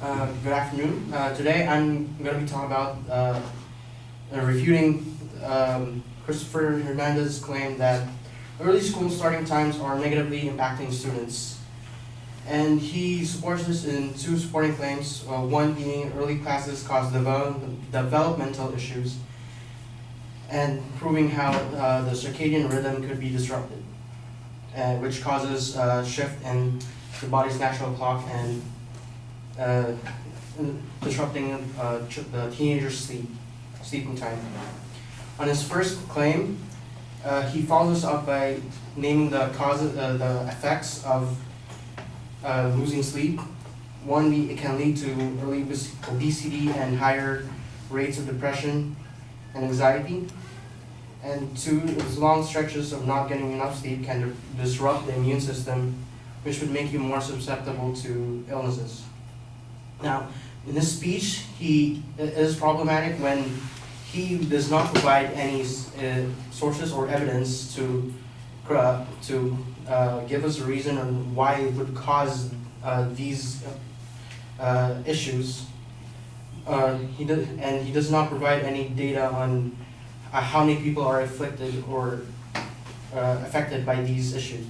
Good afternoon. Today I'm going to be talking about refuting Christopher Hernandez's claim that early school starting times are negatively impacting students. And he supports this in two supporting claims, one being early classes cause developmental issues, and proving how the circadian rhythm could be disrupted, which causes a shift in the body's natural clock and disrupting the teenager's sleeping time. On his first claim, he follows this up by naming the causes, the effects of losing sleep. One, it can lead to early obesity and higher rates of depression and anxiety. And two, long stretches of not getting enough sleep can disrupt the immune system, which would make you more susceptible to illnesses. Now, in this speech, he is problematic when he does not provide any sources or evidence to give us a reason on why it would cause these issues. He does not provide any data on how many people are afflicted or affected by these issues.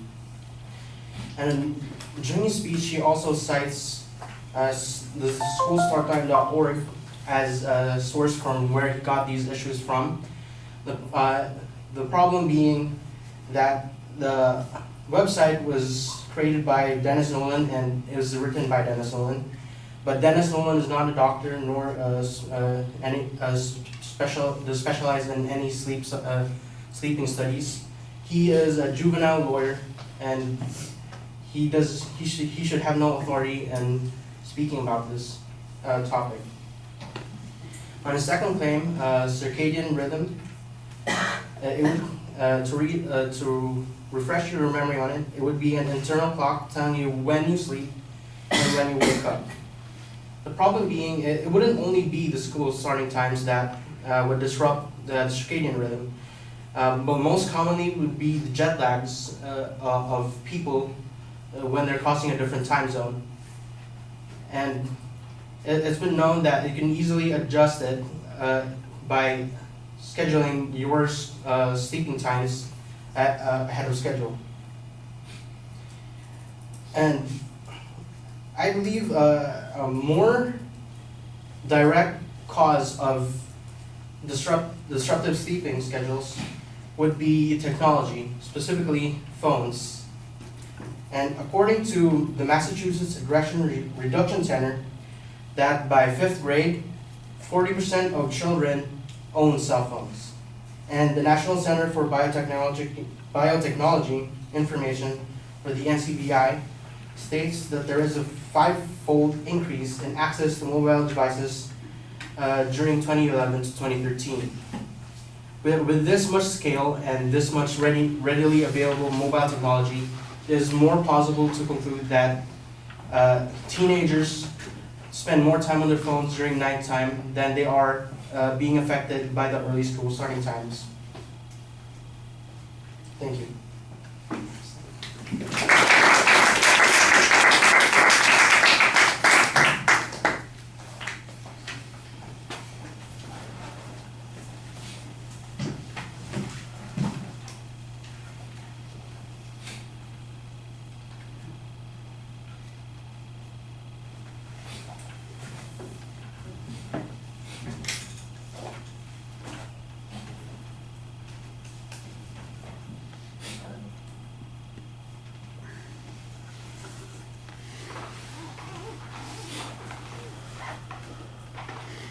And during his speech, he also cites the schoolstarttime.org as a source from where he got these issues from. The problem being that the website was created by Dennis Nolan and it was written by Dennis Nolan, but Dennis Nolan is not a doctor nor specialized in any sleeping studies. He is a juvenile lawyer, and he should have no authority in speaking about this topic. On his second claim, circadian rhythm, to refresh your memory on it, it would be an internal clock telling you when you sleep and when you wake up. The problem being, it wouldn't only be the school starting times that would disrupt the circadian rhythm, but most commonly would be the jet lags of people when they're crossing a different time zone. And it's been known that you can easily adjust it by scheduling your sleeping times ahead of schedule. And I believe a more direct cause of disruptive sleeping schedules would be technology, specifically phones. And according to the Massachusetts Aggression Reduction Center, that by 5th grade, 40% of children own cell phones. And the National Center for Biotechnology Information, for the NCBI, states that there is a 5-fold increase in access to mobile devices during 2011 to 2013. With this much scale and this much readily available mobile technology, it is more plausible to conclude that teenagers spend more time on their phones during nighttime than they are being affected by the early school starting times. Thank you.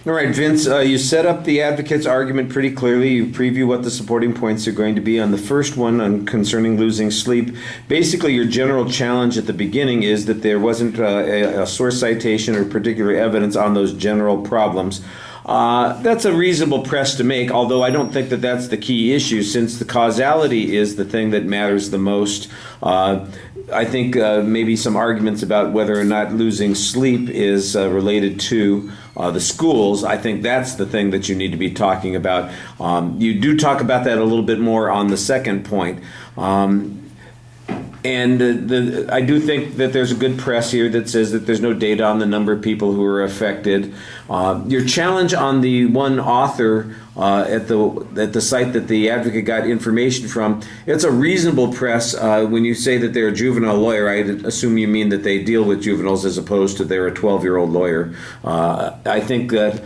All right, Vince, you set up the advocate's argument pretty clearly. You preview what the supporting points are going to be. On the first one, on concerning losing sleep, basically your general challenge at the beginning is that there wasn't a source citation or particular evidence on those general problems. That's a reasonable press to make, although I don't think that that's the key issue, since the causality is the thing that matters the most. I think maybe some arguments about whether or not losing sleep is related to the schools. I think that's the thing that you need to be talking about. You do talk about that a little bit more on the second point. And I do think that there's a good press here that says that there's no data on the number of people who are affected. Your challenge on the one author at the site that the advocate got information from, it's a reasonable press. When you say that they're a juvenile lawyer, I assume you mean that they deal with juveniles as opposed to they're a 12-year-old lawyer. I think that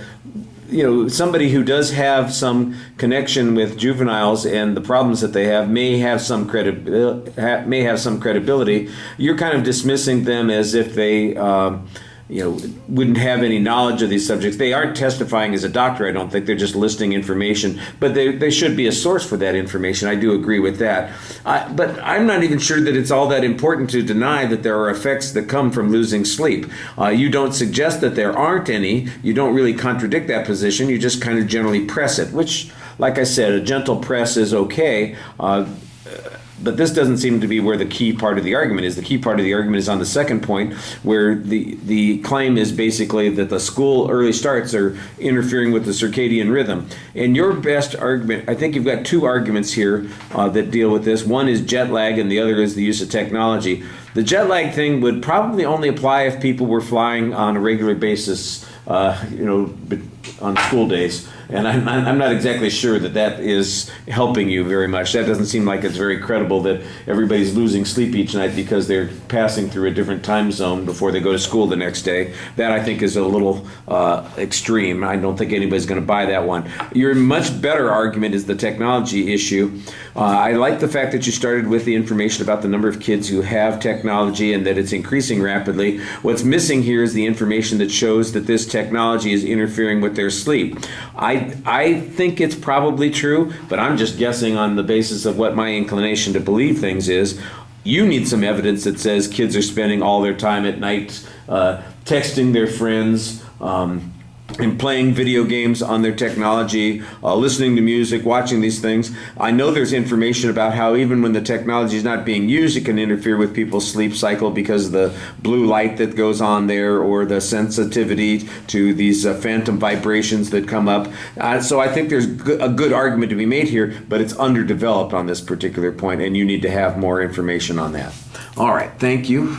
somebody who does have some connection with juveniles and the problems that they have may have some credibility. You're kind of dismissing them as if they wouldn't have any knowledge of these subjects. They aren't testifying as a doctor, I don't think. They're just listing information. But they should be a source for that information. I do agree with that. But I'm not even sure that it's all that important to deny that there are effects that come from losing sleep. You don't suggest that there aren't any. You don't really contradict that position. You just kind of generally press it, which, like I said, a gentle press is okay. But this doesn't seem to be where the key part of the argument is. The key part of the argument is on the second point, where the claim is basically that the school early starts are interfering with the circadian rhythm. And your best argument, I think you've got two arguments here that deal with this. One is jet lag and the other is the use of technology. The jet lag thing would probably only apply if people were flying on a regular basis, on school days. And I'm not exactly sure that that is helping you very much. That doesn't seem like it's very credible that everybody's losing sleep each night because they're passing through a different time zone before they go to school the next day. That, I think, is a little extreme. I don't think anybody's going to buy that one. Your much better argument is the technology issue. I like the fact that you started with the information about the number of kids who have technology and that it's increasing rapidly. What's missing here is the information that shows that this technology is interfering with their sleep. I think it's probably true, but I'm just guessing on the basis of what my inclination to believe things is. You need some evidence that says kids are spending all their time at night texting their friends, and playing video games on their technology, listening to music, watching these things. I know there's information about how even when the technology is not being used, it can interfere with people's sleep cycle because of the blue light that goes on there or the sensitivity to these phantom vibrations that come up. So I think there's a good argument to be made here, but it's underdeveloped on this particular point, and you need to have more information on that. All right, thank you.